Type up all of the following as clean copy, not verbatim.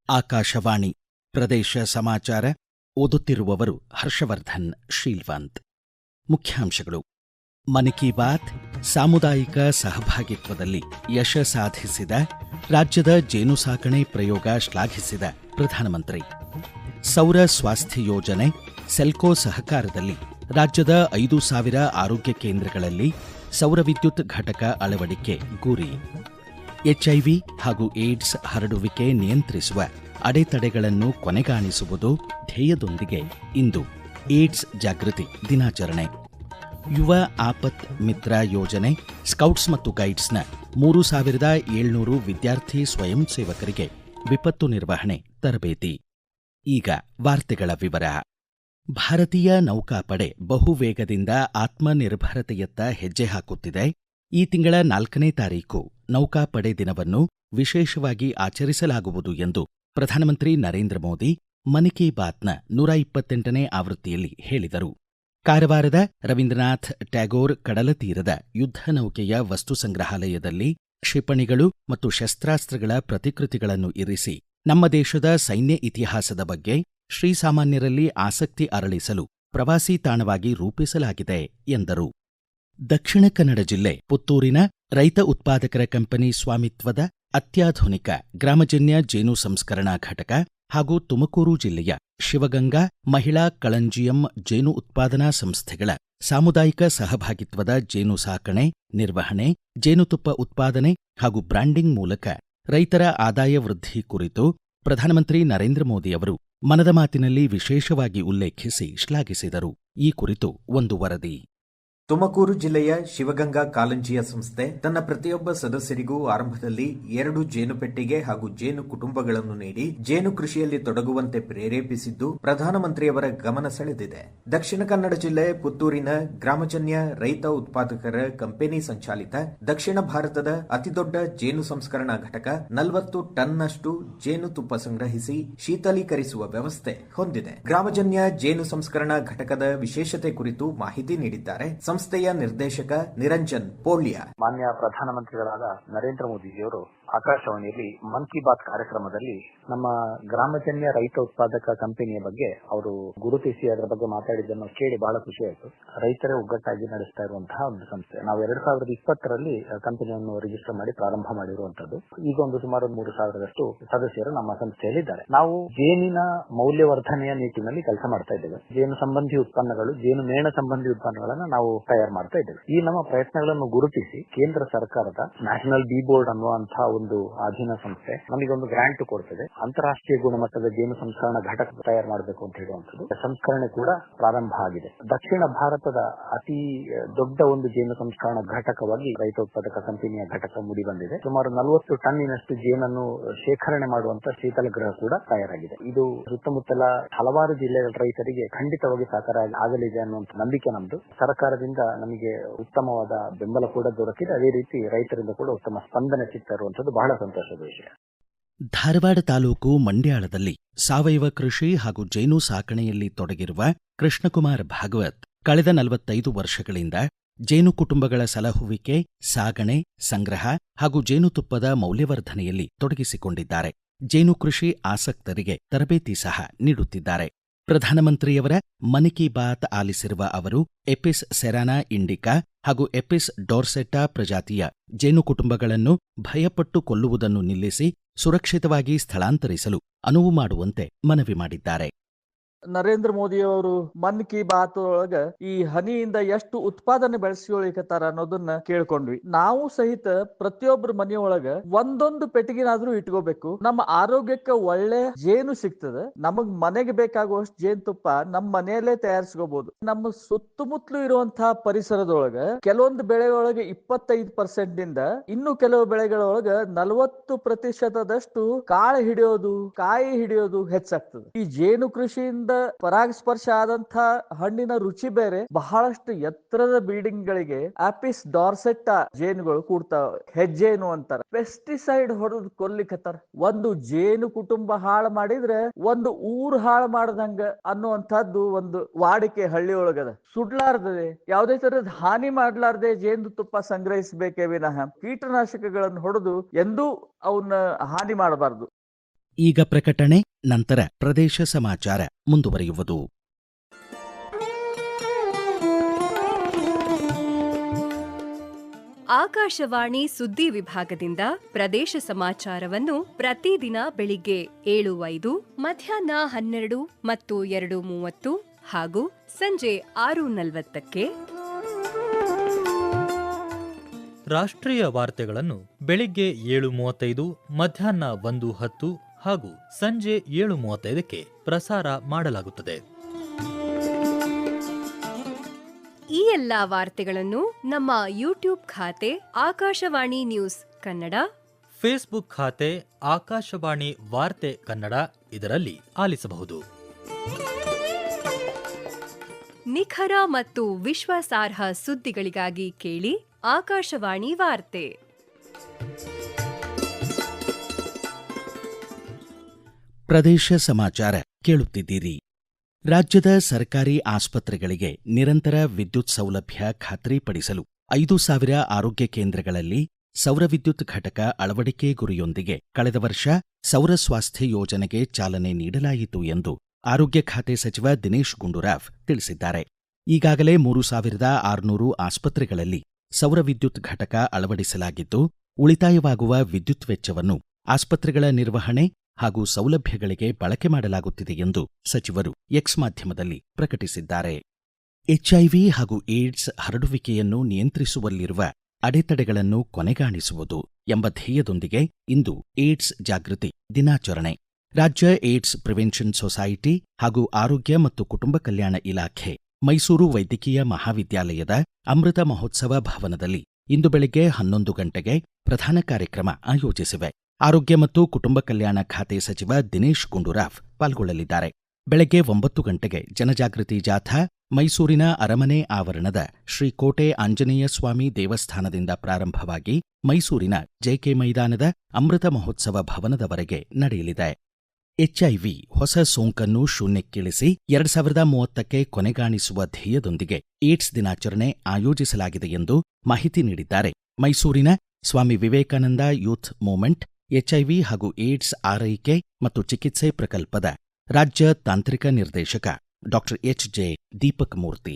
ಆಕಾಶವಾಣಿ ಪ್ರದೇಶ ಸಮಾಚಾರ ಓದುತ್ತಿರುವವರು ಹರ್ಷವರ್ಧನ್ ಶೀಲ್ವಂತ್. ಮುಖ್ಯಾಂಶಗಳು. ಮನ್ ಕಿ ಬಾತ್ ಸಾಮುದಾಯಿಕ ಸಹಭಾಗಿತ್ವದಲ್ಲಿ ಯಶ ಸಾಧಿಸಿದ ರಾಜ್ಯದ ಜೇನು ಸಾಕಣೆ ಪ್ರಯೋಗ ಶ್ಲಾಘಿಸಿದ ಪ್ರಧಾನಮಂತ್ರಿ. ಸೌರ ಸ್ವಾಸ್ಥ್ಯ ಯೋಜನೆ ಸೆಲ್ಕೋ ಸಹಕಾರದಲ್ಲಿ ರಾಜ್ಯದ 5,000 ಆರೋಗ್ಯ ಕೇಂದ್ರಗಳಲ್ಲಿ ಸೌರ ವಿದ್ಯುತ್ ಘಟಕ ಅಳವಡಿಕೆ ಗುರಿ. ಎಚ್ಐವಿ ಹಾಗೂ ಏಡ್ಸ್ ಹರಡುವಿಕೆ ನಿಯಂತ್ರಿಸುವ ಅಡೆತಡೆಗಳನ್ನು ಕೊನೆಗಾಣಿಸುವುದು ಧ್ಯೇಯದೊಂದಿಗೆ ಇಂದು ಏಡ್ಸ್ ಜಾಗೃತಿ ದಿನಾಚರಣೆ. ಯುವ ಆಪತ್ ಮಿತ್ರ ಯೋಜನೆ ಸ್ಕೌಟ್ಸ್ ಮತ್ತು ಗೈಡ್ಸ್ನ 3,700 ವಿದ್ಯಾರ್ಥಿ ಸ್ವಯಂ ಸೇವಕರಿಗೆ ವಿಪತ್ತು ನಿರ್ವಹಣೆ ತರಬೇತಿ. ಈಗ ವಾರ್ತೆಗಳ ವಿವರ. ಭಾರತೀಯ ನೌಕಾಪಡೆ ಬಹುವೇಗದಿಂದ ಆತ್ಮನಿರ್ಭರತೆಯತ್ತ ಹೆಜ್ಜೆ ಹಾಕುತ್ತಿದೆ. ಈ ತಿಂಗಳ 4ನೇ ತಾರೀಕು ನೌಕಾಪಡೆ ದಿನವನ್ನು ವಿಶೇಷವಾಗಿ ಆಚರಿಸಲಾಗುವುದು ಎಂದು ಪ್ರಧಾನಮಂತ್ರಿ ನರೇಂದ್ರ ಮೋದಿ ಮನ್ ಕಿ ಬಾತ್ನ 128ನೇ ಆವೃತ್ತಿಯಲ್ಲಿ ಹೇಳಿದರು. ಕಾರವಾರದ ರವೀಂದ್ರನಾಥ್ ಟ್ಯಾಗೋರ್ ಕಡಲತೀರದ ಯುದ್ಧ ನೌಕೆಯ ವಸ್ತು ಸಂಗ್ರಹಾಲಯದಲ್ಲಿ ಕ್ಷಿಪಣಿಗಳು ಮತ್ತು ಶಸ್ತ್ರಾಸ್ತ್ರಗಳ ಪ್ರತಿಕೃತಿಗಳನ್ನು ಇರಿಸಿ ನಮ್ಮ ದೇಶದ ಸೈನ್ಯ ಇತಿಹಾಸದ ಬಗ್ಗೆ ಶ್ರೀಸಾಮಾನ್ಯರಲ್ಲಿ ಆಸಕ್ತಿ ಅರಳಿಸಲು ಪ್ರವಾಸಿ ತಾಣವಾಗಿ ರೂಪಿಸಲಾಗಿದೆ ಎಂದರು. ದಕ್ಷಿಣ ಕನ್ನಡ ಜಿಲ್ಲೆ ಪುತ್ತೂರಿನ ರೈತ ಉತ್ಪಾದಕರ ಕಂಪನಿ ಸ್ವಾಮಿತ್ವದ ಅತ್ಯಾಧುನಿಕ ಗ್ರಾಮಜನ್ಯ ಜೇನು ಸಂಸ್ಕರಣಾ ಘಟಕ ಹಾಗೂ ತುಮಕೂರು ಜಿಲ್ಲೆಯ ಶಿವಗಂಗಾ ಮಹಿಳಾ ಕಳಂಜಿಯಂ ಜೇನು ಉತ್ಪಾದನಾ ಸಂಸ್ಥೆಗಳ ಸಾಮುದಾಯಿಕ ಸಹಭಾಗಿತ್ವದ ಜೇನು ಸಾಕಣೆ, ನಿರ್ವಹಣೆ, ಜೇನುತುಪ್ಪ ಉತ್ಪಾದನೆ ಹಾಗೂ ಬ್ರಾಂಡಿಂಗ್ ಮೂಲಕ ರೈತರ ಆದಾಯ ವೃದ್ಧಿ ಕುರಿತು ಪ್ರಧಾನಮಂತ್ರಿ ನರೇಂದ್ರ ಮೋದಿ ಅವರು ಮನದ ಮಾತಿನಲ್ಲಿ ವಿಶೇಷವಾಗಿ ಉಲ್ಲೇಖಿಸಿ ಶ್ಲಾಘಿಸಿದರು. ಈ ಕುರಿತು ಒಂದು ವರದಿ. ತುಮಕೂರು ಜಿಲ್ಲೆಯ ಶಿವಗಂಗಾ ಕಾಲಂಜಿಯ ಸಂಸ್ಥೆ ತನ್ನ ಪ್ರತಿಯೊಬ್ಬ ಸದಸ್ಯರಿಗೂ ಆರಂಭದಲ್ಲಿ 2 ಜೇನು ಪೆಟ್ಟಿಗೆ ಹಾಗೂ ಜೇನು ಕುಟುಂಬಗಳನ್ನು ನೀಡಿ ಜೇನು ಕೃಷಿಯಲ್ಲಿ ತೊಡಗುವಂತೆ ಪ್ರೇರೇಪಿಸಿದ್ದು ಪ್ರಧಾನಮಂತ್ರಿಯವರ ಗಮನ ಸೆಳೆದಿದೆ. ದಕ್ಷಿಣ ಕನ್ನಡ ಜಿಲ್ಲೆ ಪುತ್ತೂರಿನ ಗ್ರಾಮಜನ್ಯ ರೈತ ಉತ್ಪಾದಕರ ಕಂಪನಿ ಸಂಚಾಲಿತ ದಕ್ಷಿಣ ಭಾರತದ ಅತಿದೊಡ್ಡ ಜೇನು ಸಂಸ್ಕರಣಾ ಘಟಕ 40 ಟನ್ನಷ್ಟು ಜೇನುತುಪ್ಪ ಸಂಗ್ರಹಿಸಿ ಶೀತಲೀಕರಿಸುವ ವ್ಯವಸ್ಥೆ ಹೊಂದಿದೆ. ಗ್ರಾಮಜನ್ಯ ಜೇನು ಸಂಸ್ಕರಣಾ ಘಟಕದ ವಿಶೇಷತೆ ಕುರಿತು ಮಾಹಿತಿ ನೀಡಿದ್ದಾರೆ ಸಂಸ್ಥೆಯ ನಿರ್ದೇಶಕ ನಿರಂಜನ್ ಪೋಳ್ಯ. ಮಾನ್ಯ ಪ್ರಧಾನಮಂತ್ರಿಗಳಾದ ನರೇಂದ್ರ ಮೋದಿಜಿಯವರು ಆಕಾಶವಾಣಿಯಲ್ಲಿ ಮನ್ ಕಿ ಬಾತ್ ಕಾರ್ಯಕ್ರಮದಲ್ಲಿ ನಮ್ಮ ಗ್ರಾಮಜನ್ಯ ರೈತ ಉತ್ಪಾದಕ ಕಂಪನಿಯ ಬಗ್ಗೆ ಅವರು ಗುರುತಿಸಿ ಅದರ ಬಗ್ಗೆ ಮಾತಾಡಿದ್ದನ್ನು ಕೇಳಿ ಬಹಳ ಖುಷಿ ಆಯಿತು. ರೈತರೇ ಒಗ್ಗಟ್ಟಾಗಿ ನಡೆಸ್ತಾ ಇರುವಂತಹ ಒಂದು ಸಂಸ್ಥೆ. ನಾವು 2020ರಲ್ಲಿ ಕಂಪನಿಯನ್ನು ರಿಜಿಸ್ಟರ್ ಮಾಡಿ ಪ್ರಾರಂಭ ಮಾಡಿರುವಂತದ್ದು. ಈಗ ಒಂದು ಸುಮಾರು 3,000ರಷ್ಟು ಸದಸ್ಯರು ನಮ್ಮ ಸಂಸ್ಥೆಯಲ್ಲಿದ್ದಾರೆ. ನಾವು ಜೇನಿನ ಮೌಲ್ಯವರ್ಧನೆಯ ನಿಟ್ಟಿನಲ್ಲಿ ಕೆಲಸ ಮಾಡ್ತಾ ಇದ್ದೇವೆ. ಜೇನು ಸಂಬಂಧಿ ಉತ್ಪನ್ನಗಳು, ಜೇನು ಮೇಣ ಸಂಬಂಧಿ ಉತ್ಪನ್ನಗಳನ್ನು ನಾವು ತಯಾರು ಮಾಡ್ತಾ ಇದ್ದೇವೆ. ಈ ನಮ್ಮ ಪ್ರಯತ್ನಗಳನ್ನು ಗುರುತಿಸಿ ಕೇಂದ್ರ ಸರ್ಕಾರದ ನ್ಯಾಷನಲ್ ಬಿ ಬೋರ್ಡ್ ಅನ್ನುವಂತಹ ಒಂದು ಅಧೀನ ಸಂಸ್ಥೆ ನಮಗೆ ಒಂದು ಗ್ರಾಂಟ್ ಕೊಡ್ತದೆ. ಅಂತಾರಾಷ್ಟ್ರೀಯ ಗುಣಮಟ್ಟದ ಜೇನು ಸಂಸ್ಕರಣಾ ಘಟಕ ತಯಾರು ಮಾಡಬೇಕು ಅಂತ ಹೇಳುವಂಥದ್ದು ಸಂಸ್ಕರಣೆ ಕೂಡ ಪ್ರಾರಂಭ ಆಗಿದೆ. ದಕ್ಷಿಣ ಭಾರತದ ಅತಿ ದೊಡ್ಡ ಒಂದು ಜೇನು ಸಂಸ್ಕರಣಾ ಘಟಕವಾಗಿ ರೈತ ಉತ್ಪಾದಕ ಕಂಪನಿಯ ಘಟಕ ಮೂಡಿ ಬಂದಿದೆ. ಸುಮಾರು 40 ಟನ್ನಿನಷ್ಟು ಜೇನನ್ನು ಶೇಖರಣೆ ಮಾಡುವಂತ ಶೀತಲ ಗೃಹ ಕೂಡ ತಯಾರಾಗಿದೆ. ಇದು ಸುತ್ತಮುತ್ತಲ ಹಲವಾರು ಜಿಲ್ಲೆಗಳ ರೈತರಿಗೆ ಖಂಡಿತವಾಗಿ ಸಹಕಾರ ಆಗಲಿದೆ ಅನ್ನುವಂಥ ನಂಬಿಕೆ ನಮ್ದು. ಸರ್ಕಾರದಿಂದ ನಮಗೆ ಉತ್ತಮವಾದ ಬೆಂಬಲ ಕೂಡ ದೊರಕಿದೆ. ಅದೇ ರೀತಿ ರೈತರಿಂದ ಕೂಡ ಉತ್ತಮ ಸ್ಪಂದನೆ ಸಿಗ್ತಾ ಇರುವಂತದ್ದು ಬಹಳ ಸಂತೋಷದ ವಿಷಯ. ಧಾರವಾಡ ತಾಲೂಕು ಮಂಡ್ಯಾಳದಲ್ಲಿ ಸಾವಯವ ಕೃಷಿ ಹಾಗೂ ಜೇನು ಸಾಕಣೆಯಲ್ಲಿ ತೊಡಗಿರುವ ಕೃಷ್ಣಕುಮಾರ್ ಭಾಗವತ್ ಕಳೆದ 45 ವರ್ಷಗಳಿಂದ ಜೇನು ಕುಟುಂಬಗಳ ಸಲಹುವಿಕೆ, ಸಾಗಣೆ, ಸಂಗ್ರಹ ಹಾಗೂ ಜೇನುತುಪ್ಪದ ಮೌಲ್ಯವರ್ಧನೆಯಲ್ಲಿ ತೊಡಗಿಸಿಕೊಂಡಿದ್ದಾರೆ. ಜೇನು ಕೃಷಿ ಆಸಕ್ತರಿಗೆ ತರಬೇತಿ ಸಹ ನೀಡುತ್ತಿದ್ದಾರೆ. ಪ್ರಧಾನಮಂತ್ರಿಯವರ ಮನ್ ಕಿ ಬಾತ್ ಆಲಿಸಿರುವ ಅವರು ಎಪಿಸ್ ಸೆರಾನಾ ಇಂಡಿಕಾ ಹಾಗೂ ಎಪಿಸ್ ಡೋರ್ಸೆಟಾ ಪ್ರಜಾತಿಯ ಜೇನು ಕುಟುಂಬಗಳನ್ನು ಭಯಪಟ್ಟು ಕೊಲ್ಲುವುದನ್ನು ನಿಲ್ಲಿಸಿ ಸುರಕ್ಷಿತವಾಗಿ ಸ್ಥಳಾಂತರಿಸಲು ಅನುವು ಮಾಡುವಂತೆ ಮನವಿ ಮಾಡಿದ್ದಾರೆ. ನರೇಂದ್ರ ಮೋದಿ ಅವರು ಮನ್ ಕಿ ಬಾತ್ ಒಳಗ ಈ ಹನಿಯಿಂದ ಎಷ್ಟು ಉತ್ಪಾದನೆ ಬೆಳೆಸ್ಕೊಳಿಕತ್ತಾರ ಅನ್ನೋದನ್ನ ಕೇಳ್ಕೊಂಡ್ವಿ. ನಾವು ಸಹಿತ ಪ್ರತಿಯೊಬ್ಬರ ಮನೆಯೊಳಗ ಒಂದೊಂದು ಪೆಟ್ಟಿಗೆನಾದ್ರೂ ಇಟ್ಕೋಬೇಕು. ನಮ್ಮ ಆರೋಗ್ಯಕ್ಕೆ ಒಳ್ಳೆ ಜೇನು ಸಿಗ್ತದೆ. ನಮಗ್ ಮನೆಗೆ ಬೇಕಾಗುವಷ್ಟು ಜೇನುತುಪ್ಪ ನಮ್ಮ ಮನೆಯಲ್ಲೇ ತಯಾರಿಸ್ಕೋಬಹುದು. ನಮ್ಮ ಸುತ್ತಮುತ್ತಲು ಇರುವಂತಹ ಪರಿಸರದೊಳಗ ಕೆಲವೊಂದು ಬೆಳೆಗಳೊಳಗೆ 25% ನಿಂದ ಇನ್ನು ಕೆಲವು ಬೆಳೆಗಳೊಳಗ 40% ಕಾಳು ಹಿಡಿಯೋದು, ಕಾಯಿ ಹಿಡಿಯೋದು ಹೆಚ್ಚಾಗ್ತದೆ. ಈ ಜೇನು ಕೃಷಿಯಿಂದ ಪರಾಗಸ್ಪರ್ಶ ಆದಂತ ಹಣ್ಣಿನ ರುಚಿ ಬೇರೆ. ಬಹಳಷ್ಟು ಎತ್ತರದ ಬಿಲ್ಡಿಂಗ್ ಗಳಿಗೆ ಆಪಿಸ್ ಡಾರ್ಸೆಟಾ ಜೇನುಗಳು ಕೂಡ್ತಾವೆ. ಹೆಜ್ಜೇನು ಅಂತಾರ. ಪೆಸ್ಟಿಸೈಡ್ ಹೊಡೆದು ಕೊಲ್ಲಿಕತ್ತಾರ. ಒಂದು ಜೇನು ಕುಟುಂಬ ಹಾಳು ಮಾಡಿದ್ರೆ ಒಂದು ಊರು ಹಾಳು ಮಾಡದಂಗ ಅನ್ನುವಂಥದ್ದು ಒಂದು ವಾಡಿಕೆ ಹಳ್ಳಿ ಒಳಗದ. ಸುಡ್ಲಾರ್ದೆ ಯಾವುದೇ ತರದ ಹಾನಿ ಮಾಡ್ಲಾರ್ದೆ ಜೇನುತುಪ್ಪ ಸಂಗ್ರಹಿಸಬೇಕೇ ವಿನಃ ಕೀಟನಾಶಕಗಳನ್ನು ಹೊಡೆದು ಎಂದೂ ಅವನ್ನ ಹಾನಿ ಮಾಡಬಾರದು. ಈಗ ಪ್ರಕಟಣೆ, ನಂತರ ಪ್ರದೇಶ ಸಮಾಚಾರ ಮುಂದುವರಿಯುವುದು. ಆಕಾಶವಾಣಿ ಸುದ್ದಿ ವಿಭಾಗದಿಂದ ಪ್ರದೇಶ ಸಮಾಚಾರವನ್ನು ಪ್ರತಿದಿನ ಬೆಳಿಗ್ಗೆ 7:05, ಮಧ್ಯಾಹ್ನ 12 ಮತ್ತು 2:30 ಹಾಗೂ ಸಂಜೆ 6:40ಕ್ಕೆ. ರಾಷ್ಟ್ರೀಯ ವಾರ್ತೆಗಳನ್ನು ಬೆಳಿಗ್ಗೆ 7:35, ಮಧ್ಯಾಹ್ನ 1:10 ಹಾಗೂ ಸಂಜೆ 7:35ಕ್ಕೆ ಪ್ರಸಾರ ಮಾಡಲಾಗುತ್ತದೆ. ಈ ಎಲ್ಲಾ ವಾರ್ತೆಗಳನ್ನು ನಮ್ಮ ಯೂಟ್ಯೂಬ್ ಖಾತೆ ಆಕಾಶವಾಣಿ ನ್ಯೂಸ್ ಕನ್ನಡ, ಫೇಸ್ಬುಕ್ ಖಾತೆ ಆಕಾಶವಾಣಿ ವಾರ್ತೆ ಕನ್ನಡ ಇದರಲ್ಲಿ ಆಲಿಸಬಹುದು. ನಿಖರ ಮತ್ತು ವಿಶ್ವಾಸಾರ್ಹ ಸುದ್ದಿಗಳಿಗಾಗಿ ಕೇಳಿ ಆಕಾಶವಾಣಿ ವಾರ್ತೆ. ಪ್ರದೇಶ ಸಮಾಚಾರ ಕೇಳುತ್ತಿದ್ದೀರಿ. ರಾಜ್ಯದ ಸರ್ಕಾರಿ ಆಸ್ಪತ್ರೆಗಳಿಗೆ ನಿರಂತರ ವಿದ್ಯುತ್ ಸೌಲಭ್ಯ ಖಾತ್ರಿಪಡಿಸಲು 5,000 ಆರೋಗ್ಯ ಕೇಂದ್ರಗಳಲ್ಲಿ ಸೌರ ವಿದ್ಯುತ್ ಘಟಕ ಅಳವಡಿಕೆ ಗುರಿಯೊಂದಿಗೆ ಕಳೆದ ವರ್ಷ ಸೌರ ಸ್ವಾಸ್ಥ್ಯ ಯೋಜನೆಗೆ ಚಾಲನೆ ನೀಡಲಾಯಿತು ಎಂದು ಆರೋಗ್ಯ ಖಾತೆ ಸಚಿವ ದಿನೇಶ್ ಗುಂಡೂರಾವ್ ತಿಳಿಸಿದ್ದಾರೆ. ಈಗಾಗಲೇ 3,600 ಆಸ್ಪತ್ರೆಗಳಲ್ಲಿ ಸೌರ ವಿದ್ಯುತ್ ಘಟಕ ಅಳವಡಿಸಲಾಗಿದ್ದು, ಉಳಿತಾಯವಾಗುವ ವಿದ್ಯುತ್ ವೆಚ್ಚವನ್ನು ಆಸ್ಪತ್ರೆಗಳ ನಿರ್ವಹಣೆ ಹಾಗೂ ಸೌಲಭ್ಯಗಳಿಗೆ ಬಳಕೆ ಮಾಡಲಾಗುತ್ತಿದೆ ಎಂದು ಸಚಿವರು ಎಕ್ಸ್ ಮಾಧ್ಯಮದಲ್ಲಿ ಪ್ರಕಟಿಸಿದ್ದಾರೆ. ಎಚ್ಐವಿ ಹಾಗೂ ಏಡ್ಸ್ ಹರಡುವಿಕೆಯನ್ನು ನಿಯಂತ್ರಿಸುವಲ್ಲಿರುವ ಅಡೆತಡೆಗಳನ್ನು ಕೊನೆಗಾಣಿಸುವುದು ಎಂಬ ಧ್ಯೇಯದೊಂದಿಗೆ ಇಂದು ಏಡ್ಸ್ ಜಾಗೃತಿ ದಿನಾಚರಣೆ. ರಾಜ್ಯ ಏಡ್ಸ್ ಪ್ರಿವೆನ್ಷನ್ ಸೊಸೈಟಿ ಹಾಗೂ ಆರೋಗ್ಯ ಮತ್ತು ಕುಟುಂಬ ಕಲ್ಯಾಣ ಇಲಾಖೆ ಮೈಸೂರು ವೈದ್ಯಕೀಯ ಮಹಾವಿದ್ಯಾಲಯದ ಅಮೃತ ಮಹೋತ್ಸವ ಭವನದಲ್ಲಿ ಇಂದು ಬೆಳಗ್ಗೆ 11 ಗಂಟೆಗೆ ಪ್ರಧಾನ ಕಾರ್ಯಕ್ರಮ ಆಯೋಜಿಸಿವೆ. ಆರೋಗ್ಯ ಮತ್ತು ಕುಟುಂಬ ಕಲ್ಯಾಣ ಖಾತೆ ಸಚಿವ ದಿನೇಶ್ ಗುಂಡೂರಾವ್ ಪಾಲ್ಗೊಳ್ಳಲಿದ್ದಾರೆ. ಬೆಳಗ್ಗೆ 9 ಗಂಟೆಗೆ ಜನಜಾಗೃತಿ ಜಾಥಾ ಮೈಸೂರಿನ ಅರಮನೆ ಆವರಣದ ಶ್ರೀ ಕೋಟೆ ಆಂಜನೇಯ ಸ್ವಾಮಿ ದೇವಸ್ಥಾನದಿಂದ ಪ್ರಾರಂಭವಾಗಿ ಮೈಸೂರಿನ ಜೆಕೆ ಮೈದಾನದ ಅಮೃತ ಮಹೋತ್ಸವ ಭವನದವರೆಗೆ ನಡೆಯಲಿದೆ. ಎಚ್ಐವಿ ಹೊಸ ಸೋಂಕನ್ನು ಶೂನ್ಯಕ್ಕಿಳಿಸಿ 2030ಕ್ಕೆ ಕೊನೆಗಾಣಿಸುವ ಧ್ಯೇಯದೊಂದಿಗೆ ಏಡ್ಸ್ ದಿನಾಚರಣೆ ಆಯೋಜಿಸಲಾಗಿದೆ ಎಂದು ಮಾಹಿತಿ ನೀಡಿದ್ದಾರೆ ಮೈಸೂರಿನ Swami Vivekananda youth movement HIV ಹಾಗೂ ಏಡ್ಸ್ ಆರೈಕೆ ಮತ್ತು ಚಿಕಿತ್ಸೆ ಪ್ರಕಲ್ಪದ ರಾಜ್ಯ ತಾಂತ್ರಿಕ ನಿರ್ದೇಶಕ ಡಾ ಎಚ್.ಜೆ. ದೀಪಕ್ ಮೂರ್ತಿ.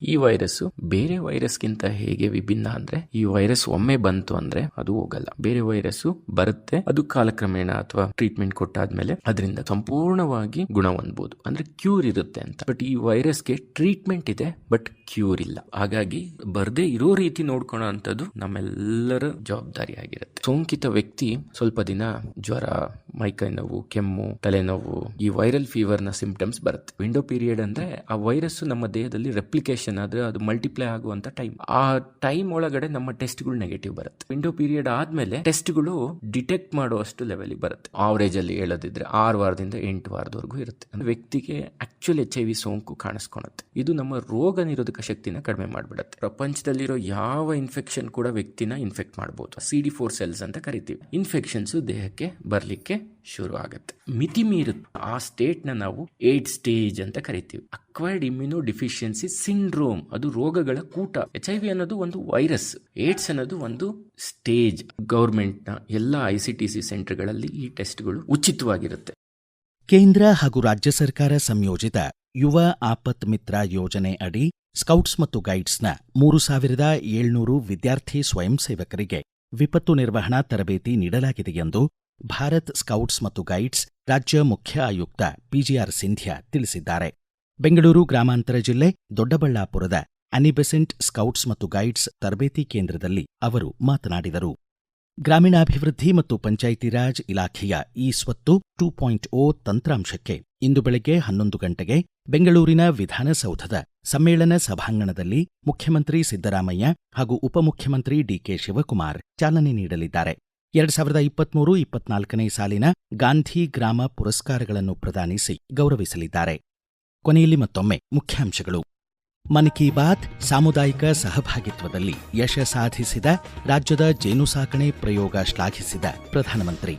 ಈ ವೈರಸ್ಸು ಬೇರೆ ವೈರಸ್ಗಿಂತ ಹೇಗೆ ವಿಭಿನ್ನ ಅಂದ್ರೆ, ಈ ವೈರಸ್ ಒಮ್ಮೆ ಬಂತು ಅಂದ್ರೆ ಅದು ಹೋಗಲ್ಲ. ಬೇರೆ ವೈರಸ್ಸು ಬರುತ್ತೆ, ಅದು ಕಾಲಕ್ರಮೇಣ ಅಥವಾ ಟ್ರೀಟ್ಮೆಂಟ್ ಕೊಟ್ಟಾದ್ಮೇಲೆ ಅದರಿಂದ ಸಂಪೂರ್ಣವಾಗಿ ಗುಣ ಹೊಂದಬಹುದು, ಅಂದ್ರೆ ಕ್ಯೂರ್ ಇರುತ್ತೆ ಅಂತ. ಬಟ್ ಈ ವೈರಸ್ಗೆ ಟ್ರೀಟ್ಮೆಂಟ್ ಇದೆ, ಬಟ್ ಕ್ಯೂರ್ ಇಲ್ಲ. ಹಾಗಾಗಿ ಬರ್ದೇ ಇರೋ ರೀತಿ ನೋಡ್ಕೊಳ್ಳೋ ಅಂತದ್ದು ನಮ್ಮೆಲ್ಲರ ಜವಾಬ್ದಾರಿ ಆಗಿರುತ್ತೆ. ಸೋಂಕಿತ ವ್ಯಕ್ತಿ ಸ್ವಲ್ಪ ದಿನ ಜ್ವರ, ಮೈಕೈ ನೋವು, ಕೆಮ್ಮು, ತಲೆನೋವು, ಈ ವೈರಲ್ ಫೀವರ್ ನ ಸಿಂಪ್ಟಮ್ಸ್ ಬರುತ್ತೆ. ವಿಂಡೋ ಪೀರಿಯಡ್ ಅಂದ್ರೆ ಆ ವೈರಸ್ ನಮ್ಮ ದೇಹದಲ್ಲಿ ರೆಪ್ಲಿಕೇಶನ್ ಆದ್ರೆ ಅದು ಮಲ್ಟಿಪ್ಲೈ ಆಗುವಂತ ಟೈಮ್. ಆ ಟೈಮ್ ಒಳಗಡೆ ನಮ್ಮ ಟೆಸ್ಟ್ಗಳು ನೆಗೆಟಿವ್ ಬರುತ್ತೆ. ವಿಂಡೋ ಪೀರಿಯಡ್ ಆದ್ಮೇಲೆ ಟೆಸ್ಟ್ಗಳು ಡಿಟೆಕ್ಟ್ ಮಾಡುವಷ್ಟು ಲೆವೆಲ್ ಬರುತ್ತೆ. ಆವರೇಜ್ ಅಲ್ಲಿ ಹೇಳೋದಿದ್ರೆ 6 ವಾರದಿಂದ 8 ವಾರದವರೆಗೂ ಇರುತ್ತೆ. ವ್ಯಕ್ತಿಗೆ ಆಕ್ಚುಲ್ HIV ಸೋಂಕು ಕಾಣಿಸ್ಕೊಳುತ್ತೆ. ಇದು ನಮ್ಮ ರೋಗ ನಿರೋಧಕ ಶಕ್ತಿನ ಕಡಿಮೆ ಮಾಡ್ಬಿಡುತ್ತೆ. ಪ್ರಪಂಚದಲ್ಲಿರೋ ಯಾವ ಇನ್ಫೆಕ್ಷನ್ ಕೂಡ ವ್ಯಕ್ತಿನ ಇನ್ಫೆಕ್ಟ್ ಮಾಡಬಹುದು. CD4 ಸೆಲ್ಸ್ ಅಂತ ಕರಿತೀವಿ. ಇನ್ಫೆಕ್ಷನ್ಸ್ ದೇಹಕ್ಕೆ ಬರ್ಲಿಕ್ಕೆ ಶುರು ಆಗುತ್ತೆ. ಮಿತಿ ಮೀರುತ್ತೆ. ಆ ಸ್ಟೇಟ್ ನ ನಾವು 8 ಸ್ಟೇಜ್ ಅಂತ ಕರಿತೀವಿ. ಅಕ್ವೈರ್ಡ್ ಇಮ್ಯುನೋ ಡಿಫಿಷಿಯನ್ಸಿ ಸಿಂಡ್ರೋಮ್, ಅದು ರೋಗಗಳ ಕೂಟ. HIV ಅನ್ನೋದು ಒಂದು ವೈರಸ್, ಏಡ್ಸ್ ಅನ್ನೋದು ಒಂದು ಸ್ಟೇಜ್. ಗವರ್ಮೆಂಟ್ ನ ಎಲ್ಲ ICTC ಸೆಂಟರ್ಗಳಲ್ಲಿ ಈ ಟೆಸ್ಟ್ಗಳು ಉಚಿತವಾಗಿರುತ್ತೆ. ಕೇಂದ್ರ ಹಾಗೂ ರಾಜ್ಯ ಸರ್ಕಾರ ಸಂಯೋಜಿತ ಯುವ ಆಪತ್ ಮಿತ್ರ ಯೋಜನೆ ಅಡಿ ಸ್ಕೌಟ್ಸ್ ಮತ್ತು ಗೈಡ್ಸ್ನ 3,700 ವಿದ್ಯಾರ್ಥಿ ಸ್ವಯಂ ಸೇವಕರಿಗೆ ವಿಪತ್ತು ನಿರ್ವಹಣಾ ತರಬೇತಿ ನೀಡಲಾಗಿದೆ ಎಂದು ಭಾರತ್ ಸ್ಕೌಟ್ಸ್ ಮತ್ತು ಗೈಡ್ಸ್ ರಾಜ್ಯ ಮುಖ್ಯ ಆಯುಕ್ತ ಪಿಜಿಆರ್ ಸಿಂಧ್ಯಾ ತಿಳಿಸಿದ್ದಾರೆ. ಬೆಂಗಳೂರು ಗ್ರಾಮಾಂತರ ಜಿಲ್ಲೆ ದೊಡ್ಡಬಳ್ಳಾಪುರದ ಅನಿಬೆಸೆಂಟ್ ಸ್ಕೌಟ್ಸ್ ಮತ್ತು ಗೈಡ್ಸ್ ತರಬೇತಿ ಕೇಂದ್ರದಲ್ಲಿ ಅವರು ಮಾತನಾಡಿದರು. ಗ್ರಾಮೀಣಾಭಿವೃದ್ಧಿ ಮತ್ತು ಪಂಚಾಯಿತಿ ರಾಜ್ ಇಲಾಖೆಯ ಈ ಸ್ವತ್ತು 2.0 ತಂತ್ರಾಂಶಕ್ಕೆ ಇಂದು ಬೆಳಗ್ಗೆ 11 ಗಂಟೆಗೆ ಬೆಂಗಳೂರಿನ ವಿಧಾನಸೌಧದ ಸಮ್ಮೇಳನ ಸಭಾಂಗಣದಲ್ಲಿ ಮುಖ್ಯಮಂತ್ರಿ ಸಿದ್ದರಾಮಯ್ಯ ಹಾಗೂ ಉಪಮುಖ್ಯಮಂತ್ರಿ ಡಿಕೆ ಶಿವಕುಮಾರ್ ಚಾಲನೆ ನೀಡಲಿದ್ದಾರೆ. 2023-24ನೇ ಸಾಲಿನ ಗಾಂಧಿ ಗ್ರಾಮ ಪುರಸ್ಕಾರಗಳನ್ನು ಪ್ರದಾನಿಸಿ ಗೌರವಿಸಲಿದ್ದಾರೆ. ಕೊನೆಯಲ್ಲಿ ಮತ್ತೊಮ್ಮೆ ಮುಖ್ಯಾಂಶಗಳು. ಮನ್ ಕಿ ಬಾತ್ ಸಾಮುದಾಯಿಕ ಸಹಭಾಗಿತ್ವದಲ್ಲಿ ಯಶ ಸಾಧಿಸಿದ ರಾಜ್ಯದ ಜೇನು ಸಾಕಣೆ ಪ್ರಯೋಗ ಶ್ಲಾಘಿಸಿದ ಪ್ರಧಾನಮಂತ್ರಿ.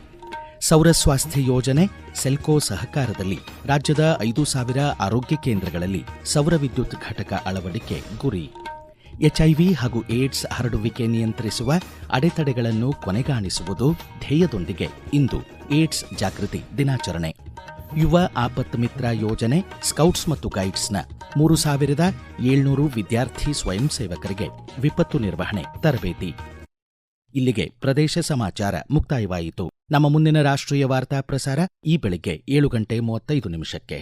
ಸೌರ ಸ್ವಾಸ್ಥ್ಯ ಯೋಜನೆ ಸೆಲ್ಕೋ ಸಹಕಾರದಲ್ಲಿ ರಾಜ್ಯದ 5,000 ಆರೋಗ್ಯ ಕೇಂದ್ರಗಳಲ್ಲಿ ಸೌರ ವಿದ್ಯುತ್ ಘಟಕ ಅಳವಡಿಕೆ ಗುರಿ. ಎಚ್ಐವಿ ಹಾಗೂ ಏಡ್ಸ್ ಹರಡುವಿಕೆ ನಿಯಂತ್ರಿಸುವ ಅಡೆತಡೆಗಳನ್ನು ಕೊನೆಗಾಣಿಸುವುದು ಧ್ಯೇಯದೊಂದಿಗೆ ಇಂದು ಏಡ್ಸ್ ಜಾಗೃತಿ ದಿನಾಚರಣೆ. ಯುವ ಆಪತ್ ಮಿತ್ರ ಯೋಜನೆ ಸ್ಕೌಟ್ಸ್ ಮತ್ತು ಗೈಡ್ಸ್ನ 3,700 ವಿದ್ಯಾರ್ಥಿ ಸ್ವಯಂ ಸೇವಕರಿಗೆ ವಿಪತ್ತು ನಿರ್ವಹಣೆ ತರಬೇತಿ. ಇಲ್ಲಿಗೆ ಪ್ರದೇಶ ಸಮಾಚಾರ ಮುಕ್ತಾಯವಾಯಿತು. ನಮ್ಮ ಮುಂದಿನ ರಾಷ್ಟ್ರೀಯ ವಾರ್ತಾ ಪ್ರಸಾರ ಈ ಬೆಳಿಗ್ಗೆ 7:35 ನಿಮಿಷಕ್ಕೆ.